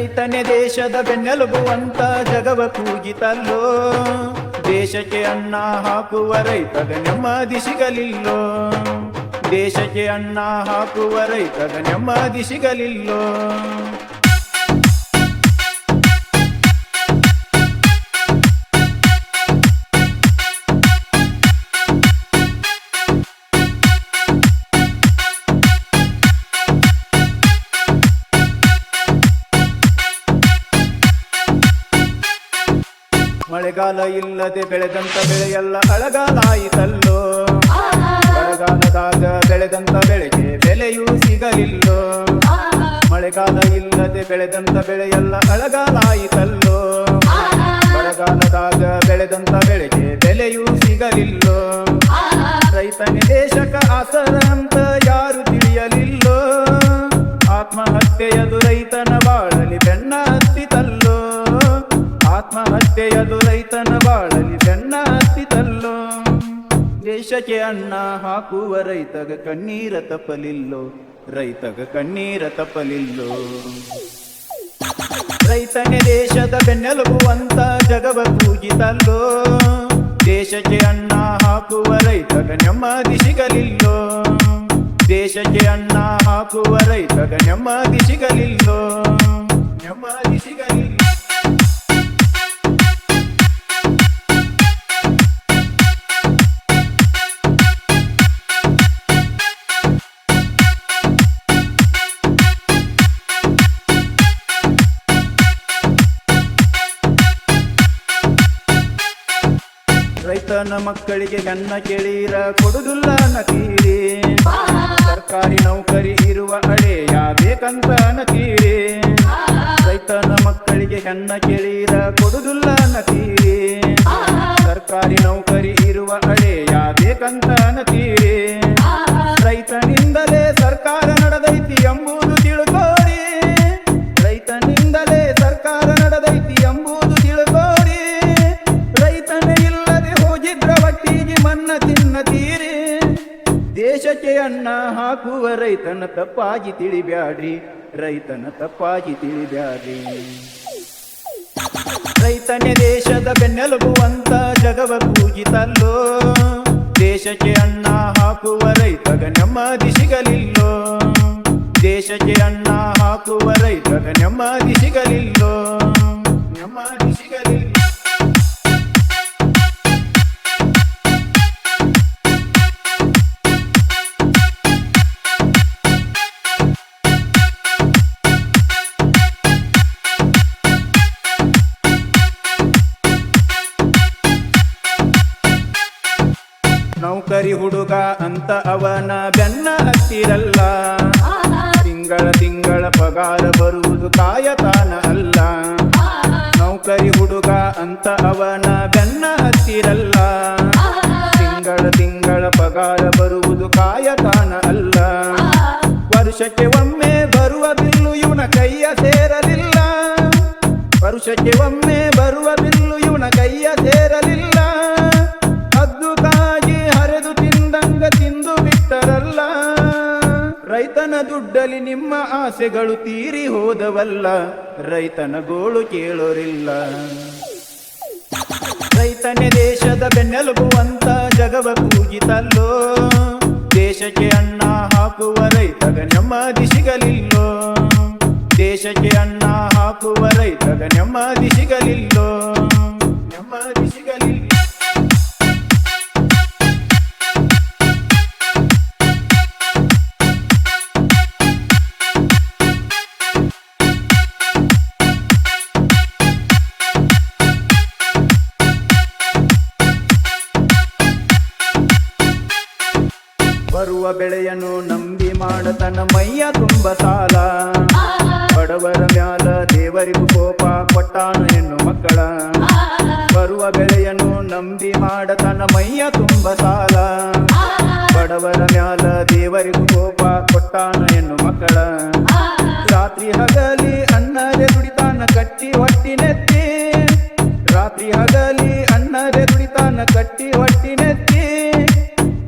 ರೈತನೇ ದೇಶದ ಬೆನ್ನೆಲುಬು ಅಂತ ಜಗವ ಕೂಗಿತಲ್ಲೋ. ದೇಶಕ್ಕೆ ಅನ್ನ ಹಾಕುವ ರೈತಗ ನೆಮ್ಮದಿ ಸಿಗಲಿಲ್ಲೋ. ದೇಶಕ್ಕೆ ಅನ್ನ ಹಾಕುವ ರೈತಗ ನೆಮ್ಮದಿ ಸಿಗಲಿಲ್ಲೋ. ಮಳೆಗಾಲ ಇಲ್ಲದೆ ಬೆಳೆದಂತ ಬೆಳೆಯೆಲ್ಲ ಅಳಗಾಲಾಯಿತಲ್ಲೋ. ಬರಗಾಲದಾಗ ಬೆಳೆದಂತ ಬೆಳೆಗೆ ಬೆಲೆಯೂ ಸಿಗಲಿಲ್ಲೋ. ಮಳೆಗಾಲ ಇಲ್ಲದೆ ಬೆಳೆದಂತ ಬೆಳೆಯೆಲ್ಲ ಅಳಗಾಲಾಯಿತಲ್ಲೋ. ಬರಗಾಲದಾಗ ಬೆಳೆದಂತ ಬೆಳೆಗೆ ಬೆಲೆಯೂ ಸಿಗಲಿಲ್ಲೋ. ರೈತನೇ ದೇಶಕ ಆಸರ ಅಂತ ಯಾರು ತಿಳಿಯಲಿಲ್ಲೋ. ಆತ್ಮಹತ್ಯೆಯದು ರೈತನ ಬಾಳಲಿ ಬೆನ್ನ ಹತ್ತಿತಲ್ಲೋ. ಆತ್ಮಹತ್ಯೆಯದು ರೈತನ ಬಾಳಲಿ ಬೆನ್ನ ಹತ್ತಿತಲ್ಲೋ. ದೇಶಕ್ಕೆ ಅನ್ನ ಹಾಕುವ ರೈತಗ ಕಣ್ಣೀರ ತಪ್ಪಲಿಲ್ಲೋ. ರೈತಗ ಕಣ್ಣೀರ ತಪ್ಪಲಿಲ್ಲೋ. ರೈತನೇ ದೇಶದ ಬೆನ್ನೆಲುಬು ಅಂತ ಜಗವ ಕೂಗಿತಲ್ಲೋ. ದೇಶಕ್ಕೆ ಅನ್ನ ಹಾಕುವ ರೈತಗ ನೆಮ್ಮದಿ ಸಿಗಲಿಲ್ಲೋ. ದೇಶಕ್ಕೆ ಅನ್ನ ಹಾಕುವ ರೈತಗ ನೆಮ್ಮದಿ ಸಿಗಲಿಲ್ಲೋ. ನೆಮ್ಮದಿ ಸಿಗಲಿಲ್ಲ. ರೈತನ ಮಕ್ಕಳಿಗೆ ಅನ್ನ ಕೇಳಿರ ಕೊಡುದಿಲ್ಲ ನತೀರಿ. ಸರ್ಕಾರಿ ನೌಕರಿ ಇರುವ ಹಳೆಯ ಬೇಕಂತ ನತೀರಿ. ರೈತನ ಮಕ್ಕಳಿಗೆ ಅನ್ನ ಕೇಳಿರ ಕೊಡುದಿಲ್ಲ ನತೀರಿ. ಸರ್ಕಾರಿ ನೌಕರಿ ಇರುವ ಹಳೆಯ ಬೇಕಂತ ನತೀರಿ. ರೈತನಿಂದಲೇ ಸರ್ಕಾರ ನಡೆದೈತಿ ಎಂಬುದು ತಿಳ್ಕೋರಿ. ರೈತನಿಂದಲೇ ಸರ್ಕಾರ ನಡೆದೈತಿ ಎಂಬುದು ತಿಳ್ಕೋರಿ. ರೈತನೇ ಇಲ್ಲದೆ ಹೋಗಿದ್ರ ಒಟ್ಟಿಗೆ ಮನ್ನ ತಿನ್ನತೀರಿ. ದೇಶಕ್ಕೆ ಅನ್ನ ಹಾಕುವ ರೈತನ ತಪ್ಪಾಗಿ ತಿಳಿಬ್ಯಾಡ್ರಿ. ರೈತನ ತಪ್ಪಾಗಿ ತಿಳಿಬ್ಯಾಡ್ರಿ. ರೈತನೇ ದೇಶದ ಬೆನ್ನೆಲುಬು ಅಂತ ಜಗವ ಕೂಗಿತಲ್ಲೋ. ದೇಶಕ್ಕೆ ಅನ್ನ ಹಾಕುವ ರೈತಗ ನೆಮ್ಮದಿ ಸಿಗಲಿಲ್ಲೋ. ದೇಶಕ್ಕೆ ಅನ್ನ ಹಾಕುವ ರೈತಗ ನೆಮ್ಮದಿ ಸಿಗಲಿಲ್ಲೋ. ನೆಮ್ಮದಿ ಸಿಗಲಿಲ್ಲ. ನೌಕರಿ ಹುಡುಗ ಅಂತ ಅವನ ಬೆನ್ನ ಹತ್ತಿರಲ್ಲ. ತಿಂಗಳ ಪಗಾರ ಬರುವುದು ಕಾಯತಾನ ಅಲ್ಲ. ನೌಕರಿ ಹುಡುಗ ಅಂತ ಅವನ ಬೆನ್ನ ಹತ್ತಿರಲ್ಲ. ತಿಂಗಳ ಪಗಾರ ಬರುವುದು ಕಾಯತಾನ ಅಲ್ಲ. ವರ್ಷಕ್ಕೆ ಒಮ್ಮೆ ಬರುವ ಬಿಲ್ಲು ಇವನ ಕೈಯ ಸೇರಲಿಲ್ಲ. ವರ್ಷಕ್ಕೆ ಒಮ್ಮೆ ಬರುವ ಬಿಲ್ಲು ಇವನ ಕೈಯ ಸೇರಲಿಲ್ಲ. ಅದ್ದುಕಾಗಿ ಹರಿದು ತಿಂದಂಗ ತಿಂದು ಬಿಟ್ಟರಲ್ಲ. ರೈತನ ದುಡ್ಡಲಿ ನಿಮ್ಮ ಆಸೆಗಳು ತೀರಿ ಹೋದವಲ್ಲ. ರೈತನ ಗೋಳು ಕೇಳೋರಿಲ್ಲ. ರೈತನೇ ದೇಶದ ಬೆನ್ನೆಲುಬು ಅಂತ ಜಗವ ಕೂಗಿತಲ್ಲೋ. ದೇಶಕ್ಕೆ ಅನ್ನ ಹಾಕುವ ರೈತಗ ನೆಮ್ಮದಿ ಸಿಗಲಿಲ್ಲೋ. ದೇಶಕ್ಕೆ ಅನ್ನ ಹಾಕುವ ರೈತಗ ನೆಮ್ಮದಿ ಸಿಗಲಿಲ್ಲೋ. ನೆಮ್ಮದಿ ಸಿಗಲಿಲ್ಲ. ಬರುವ ಬೆಳೆಯನ್ನು ನಂಬಿ ಮಾಡತನ ಮೈಯ ತುಂಬ ಸಾಲ. ಬಡವರ ಮ್ಯಾಲ ದೇವರಿಗೂ ಕೋಪ ಕೊಟ್ಟಾನ ಹೆಣ್ಣು ಮಕ್ಕಳ. ಬರುವ ಬೆಳೆಯನ್ನು ನಂಬಿ ಮಾಡತನ ಮೈಯ ತುಂಬ ಸಾಲ. ಬಡವರ ಮ್ಯಾಲ ದೇವರಿಗೂ ಕೋಪ ಕೊಟ್ಟಾನ ಹೆಣ್ಣು ಮಕ್ಕಳ. ರಾತ್ರಿ ಹಗಲಿ ಅನ್ನದೆ ದುಡಿತಾನ ಕಟ್ಟಿ ಹೊಟ್ಟಿನೆತ್ತಿ. ರಾತ್ರಿ ಹಗಲಿ ಅನ್ನದೆ ದುಡಿತಾನ ಕಟ್ಟಿ ಹೊಟ್ಟಿನೆತ್ತಿ.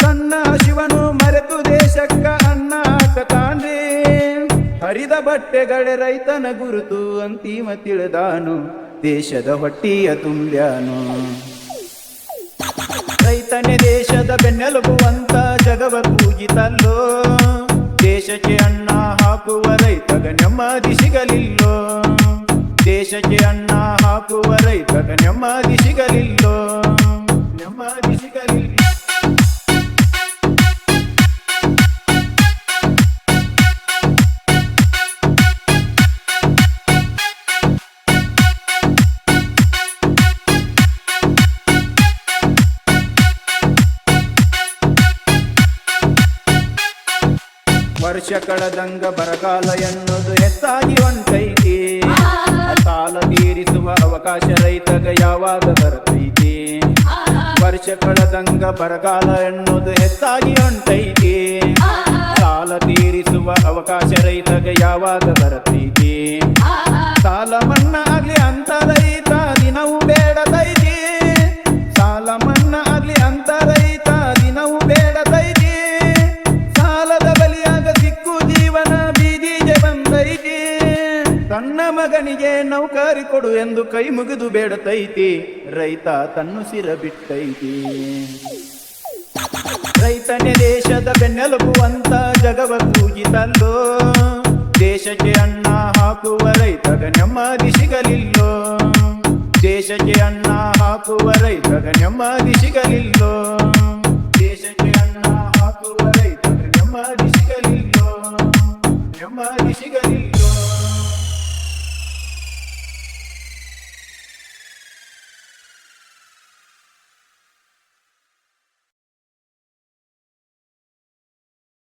ತನ್ನ ಶಿವನು ಮರೆತು ದೇಶಕ್ಕ ಅನ್ನ ಹಾಕತಾನ್ರಿ. ಹರಿದ ಬಟ್ಟೆಗಳೆ ರೈತನ ಗುರುತು ಅಂತಿಮ ತಿಳಿದಾನು ದೇಶದ ಹೊಟ್ಟಿಯ ತುಂಬ್ಯಾನು ರೈತನೇ ದೇಶದ ಬೆನ್ನೆಲುಬು ಅಂತ ಜಗವ ಕೂಗಿತಲ್ಲೋ ದೇಶಕ್ಕೆ ಅನ್ನ ಹಾಕುವ ರೈತಗ ನೆಮ್ಮದಿ ಸಿಗಲಿಲ್ಲೋ ದೇಶಕ್ಕೆ ಅನ್ನ ಹಾಕುವ ರೈತಗ ನೆಮ್ಮದಿ ಸಿಗಲಿಲ್ಲೋ ನೆಮ್ಮದಿ ಸಿಗಲಿಲ್ಲ ವರ್ಷ ಕಳೆದಂಗ ಬರಗಾಲ ಎನ್ನುವುದು ಹೆಚ್ಚಾಗಿ ಹೊಂಟೈತಿ ಸಾಲ ತೀರಿಸುವ ಅವಕಾಶ ರೈತಗ ಯಾವಾಗ ಬರ್ತೈತಿ ವರ್ಷ ಕಳೆದಂಗ ಬರಗಾಲ ಎನ್ನುವುದು ಹೆಚ್ಚಾಗಿ ಹೊಂಟೈತಿ ಸಾಲ ತೀರಿಸುವ ಅವಕಾಶ ರೈತಗ ಯಾವಾಗ ಬರ್ತೈತಿ ಸಾಲ ಮನ್ನಾ ಆಗ್ಲಿ ಅಂತ ರೈತ ದಿನವೂ ಬೇಡತೈತಿ ಸಾಲ ಮನ್ನಾ ಆಗ್ಲಿ ಅಂತ ರೈತ ದಿನವೂ ಬೇಡತೈತಿ ಸಾಲದ ಬಲಿಯಾಗ ಸಿಕ್ಕು ಜೀವನ ಬೀದಿಗೆ ಬಂದೈತಿ ತನ್ನ ಮಗನಿಗೆ ನೌಕರಿ ಕೊಡು ಎಂದು ಕೈ ಮುಗಿದು ಬೇಡತೈತಿ ರೈತ ತನ್ನುಸಿರ ಬಿಟ್ಟೈತಿ ರೈತನೇ ದೇಶದ ಬೆನ್ನೆಲುಬು ಅಂತ ಜಗವ ಕೂಗಿತಲ್ಲೋ ದೇಶಕ್ಕೆ ಅನ್ನ ಹಾಕುವ ರೈತಗ ನೆಮ್ಮದಿ ಸಿಗಲಿಲ್ಲೋ ದೇಶಕ್ಕೆ ಅನ್ನ ಹಾಕುವ ರೈತಗ ನೆಮ್ಮದಿ ಸಿಗಲಿಲ್ಲೋ ದೇಶಕ್ಕೆ ಅನ್ನ ಹಾಕುವ ರೈತಗ ನೆಮ್ಮದಿ ಸಿಗಲಿಲ್ಲೋ ನೆಮ್ಮದಿ ಸಿಗಲಿಲ್ಲ